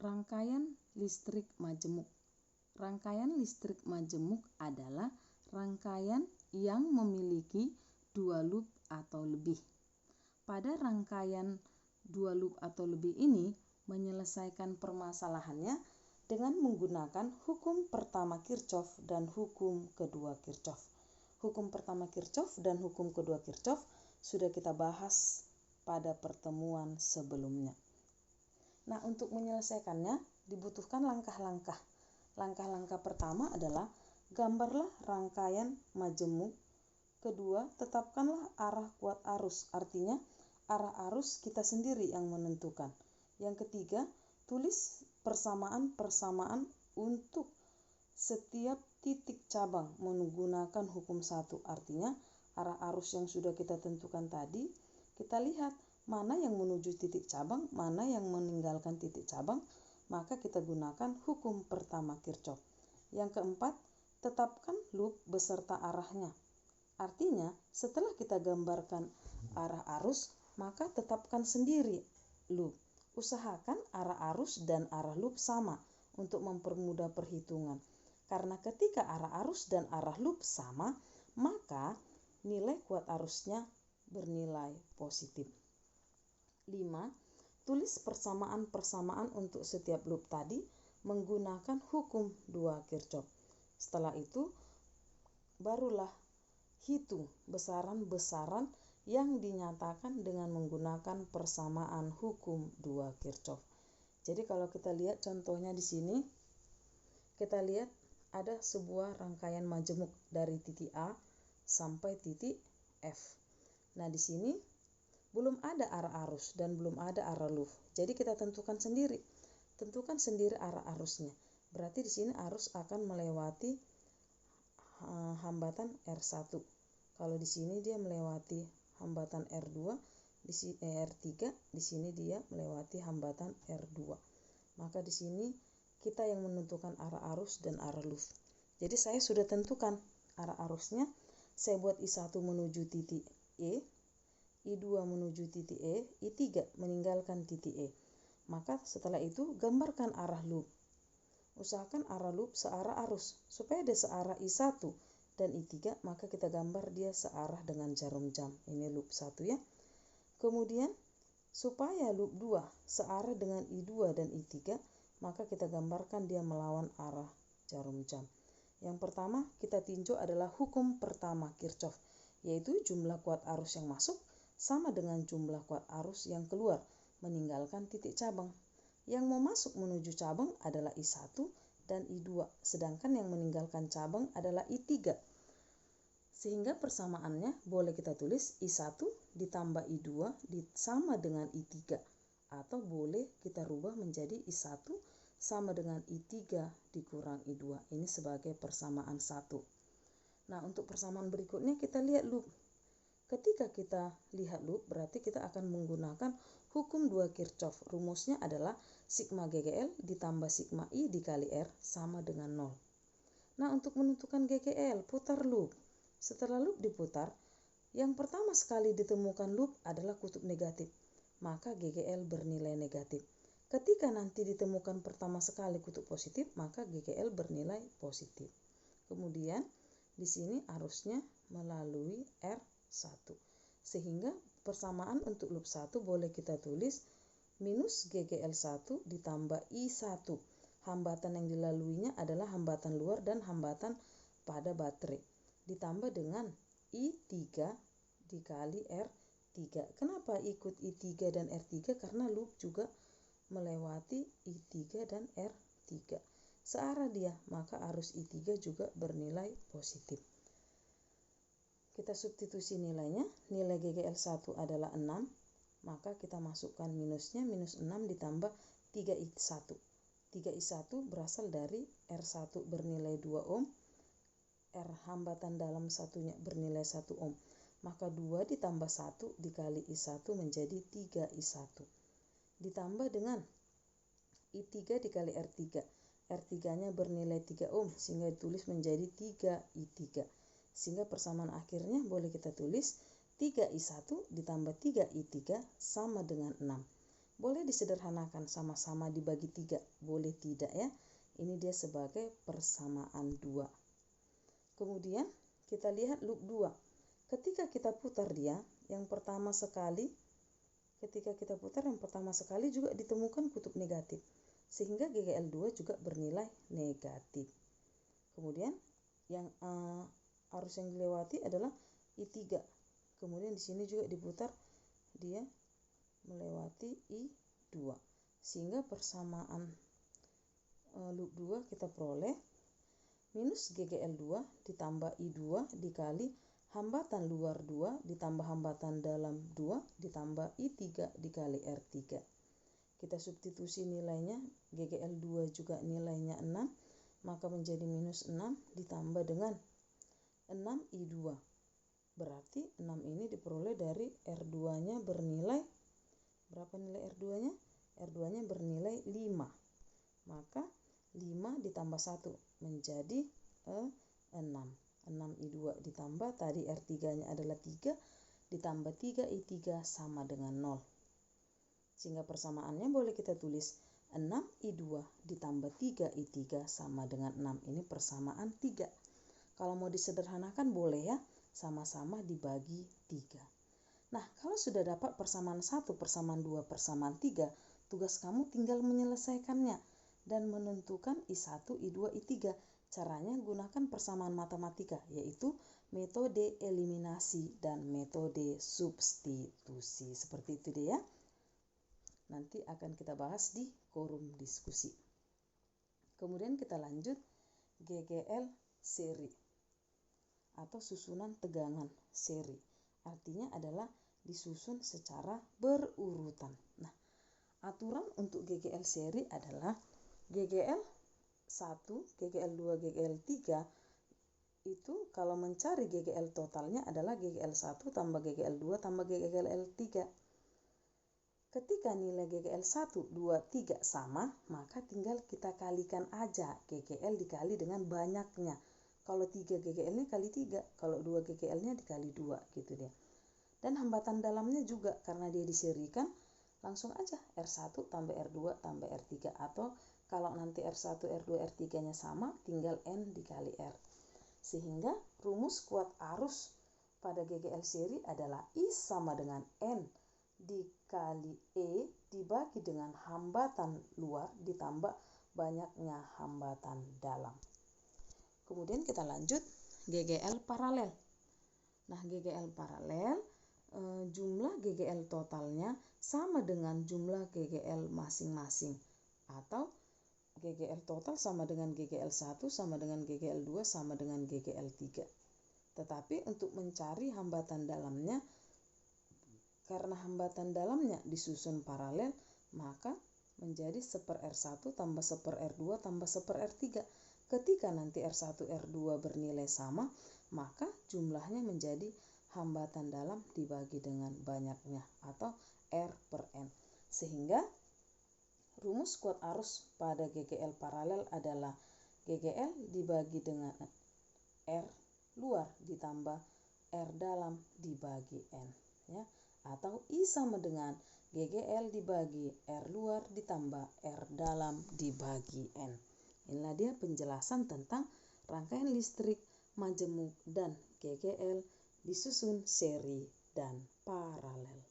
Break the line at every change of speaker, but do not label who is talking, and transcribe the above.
Rangkaian listrik majemuk. Rangkaian listrik majemuk adalah rangkaian yang memiliki dua loop atau lebih. Pada rangkaian dua loop atau lebih ini menyelesaikan permasalahannya dengan menggunakan hukum pertama Kirchhoff dan hukum kedua Kirchhoff. Hukum pertama Kirchhoff dan hukum kedua Kirchhoff sudah kita bahas pada pertemuan sebelumnya. Nah, untuk menyelesaikannya dibutuhkan langkah-langkah. Langkah-langkah pertama adalah gambarlah rangkaian majemuk. Kedua, tetapkanlah arah kuat arus. Artinya, arah arus kita sendiri yang menentukan. Yang ketiga, tulis persamaan-persamaan untuk setiap titik cabang menggunakan hukum 1. Artinya, arah arus yang sudah kita tentukan tadi, kita lihat mana yang menuju titik cabang, mana yang meninggalkan titik cabang, maka kita gunakan hukum pertama Kirchhoff. Yang keempat, tetapkan loop beserta arahnya. Artinya, setelah kita gambarkan arah arus, maka tetapkan sendiri loop. Usahakan arah arus dan arah loop sama untuk mempermudah perhitungan. Karena ketika arah arus dan arah loop sama, maka nilai kuat arusnya bernilai positif. 5. Tulis persamaan-persamaan untuk setiap loop tadi menggunakan hukum 2 Kirchhoff. Setelah itu, barulah hitung besaran-besaran yang dinyatakan dengan menggunakan persamaan hukum 2 Kirchhoff. Jadi kalau kita lihat contohnya di sini, kita lihat ada sebuah rangkaian majemuk dari titik A sampai titik F. Nah, di sini belum ada arah arus dan belum ada arah loop. Jadi kita tentukan sendiri arah arusnya. Berarti di sini arus akan melewati hambatan R1. Kalau di sini dia melewati hambatan R2, di sini R3, di sini dia melewati hambatan R2. Maka di sini kita yang menentukan arah arus dan arah loop. Jadi saya sudah tentukan arah arusnya. Saya buat I1 menuju titik E, I2 menuju titik E, I3 meninggalkan titik E. Maka setelah itu gambarkan arah loop. Usahakan arah loop searah arus. Supaya dia searah I1 dan I3, maka kita gambar dia searah dengan jarum jam. Ini loop 1 ya. Kemudian supaya loop 2 searah dengan I2 dan I3, maka kita gambarkan dia melawan arah jarum jam. Yang pertama kita tinjau adalah hukum pertama Kirchhoff, yaitu jumlah kuat arus yang masuk sama dengan jumlah kuat arus yang keluar meninggalkan titik cabang. Yang mau masuk menuju cabang adalah I1 dan I2, sedangkan yang meninggalkan cabang adalah I3. Sehingga persamaannya boleh kita tulis I1 ditambah I2 sama dengan I3, atau boleh kita rubah menjadi I1 sama dengan I3 dikurang I2. Ini sebagai persamaan 1. Nah, untuk persamaan berikutnya kita lihat loop. Ketika kita lihat loop, berarti kita akan menggunakan hukum 2 Kirchhoff. Rumusnya adalah sigma GGL ditambah sigma I dikali R sama dengan 0. Nah, untuk menentukan GGL, putar loop. Setelah loop diputar, yang pertama sekali ditemukan loop adalah kutub negatif. Maka GGL bernilai negatif. Ketika nanti ditemukan pertama sekali kutub positif, maka GGL bernilai positif. Kemudian di sini arusnya melalui R1. Sehingga persamaan untuk loop 1 boleh kita tulis minus GGL1 ditambah I1. Hambatan yang dilaluinya adalah hambatan luar dan hambatan pada baterai. Ditambah dengan I3 dikali R3. Kenapa ikut I3 dan R3? Karena loop juga melewati I3 dan R3. Searah dia, maka arus I3 juga bernilai positif. Kita substitusi nilainya. Nilai GGL1 adalah 6, maka kita masukkan minusnya, minus 6 ditambah 3I1. 3I1 berasal dari R1 bernilai 2 ohm, R hambatan dalam satunya bernilai 1 ohm. Maka 2 ditambah 1 dikali I1 menjadi 3I1. Ditambah dengan I3 dikali R3. R3-nya bernilai 3 ohm sehingga ditulis menjadi 3I3. Sehingga persamaan akhirnya boleh kita tulis 3I1 ditambah 3I3 sama dengan 6. boleh disederhanakan sama-sama dibagi 3, boleh tidak ya. Ini dia sebagai persamaan 2. Kemudian kita lihat loop 2. Ketika kita putar dia, ketika kita putar yang pertama sekali juga ditemukan kutub negatif. Sehingga GGL2 juga bernilai negatif. Kemudian yang arus yang dilewati adalah I3. Kemudian di sini juga diputar, dia melewati I2. Sehingga persamaan loop 2 kita peroleh minus GGL2 ditambah I2 dikali hambatan luar 2 ditambah hambatan dalam 2 ditambah I3 dikali R3. Kita substitusi nilainya, GGL2 juga nilainya 6, maka menjadi minus 6 ditambah dengan 6I2. Berarti 6 ini diperoleh dari R2-nya bernilai, berapa nilai R2-nya? R2-nya bernilai 5. Maka 5 ditambah 1 menjadi 6. 6I2 ditambah, tadi R3-nya adalah 3, ditambah 3I3 sama dengan 0. Sehingga persamaannya boleh kita tulis 6I2 ditambah 3I3 sama dengan 6. Ini persamaan 3. Kalau mau disederhanakan boleh ya, sama-sama dibagi 3. Nah, kalau sudah dapat persamaan 1, persamaan 2, persamaan 3, tugas kamu tinggal menyelesaikannya dan menentukan I1, I2, I3. Caranya gunakan persamaan matematika, yaitu metode eliminasi dan metode substitusi. Seperti itu deh ya. Nanti akan kita bahas di forum diskusi. Kemudian kita lanjut GGL seri atau susunan tegangan seri. Artinya adalah disusun secara berurutan. Nah, aturan untuk GGL seri adalah GGL 1, GGL 2, GGL 3 itu kalau mencari GGL totalnya adalah GGL 1 tambah GGL 2 tambah GGL 3. Ketika nilai GGL 1, 2, 3 sama, maka tinggal kita kalikan aja GGL dikali dengan banyaknya. Kalau 3 GGL-nya kali 3, kalau 2 GGL-nya dikali 2 gitu deh. Dan hambatan dalamnya juga karena dia diserikan, langsung aja R1 tambah R2 tambah R3. Atau kalau nanti R1, R2, R3-nya sama, tinggal N dikali R. Sehingga rumus kuat arus pada GGL seri adalah I sama dengan N dikali E dibagi dengan hambatan luar ditambah banyaknya hambatan dalam. Kemudian kita lanjut GGL paralel. Nah, GGL paralel jumlah GGL totalnya sama dengan jumlah GGL masing-masing, atau GGL total sama dengan GGL 1 sama dengan GGL 2 sama dengan GGL 3. Tetapi untuk mencari hambatan dalamnya, karena hambatan dalamnya disusun paralel, maka menjadi 1/R1 tambah 1/R2 tambah 1/R3. Ketika nanti R1, R2 bernilai sama, maka jumlahnya menjadi hambatan dalam dibagi dengan banyaknya atau R per N. Sehingga rumus kuat arus pada GGL paralel adalah GGL dibagi dengan R luar ditambah R dalam dibagi N. Ya. Atau I sama dengan GGL dibagi R luar ditambah R dalam dibagi N. Inilah dia penjelasan tentang rangkaian listrik, majemuk, dan GGL disusun seri dan paralel.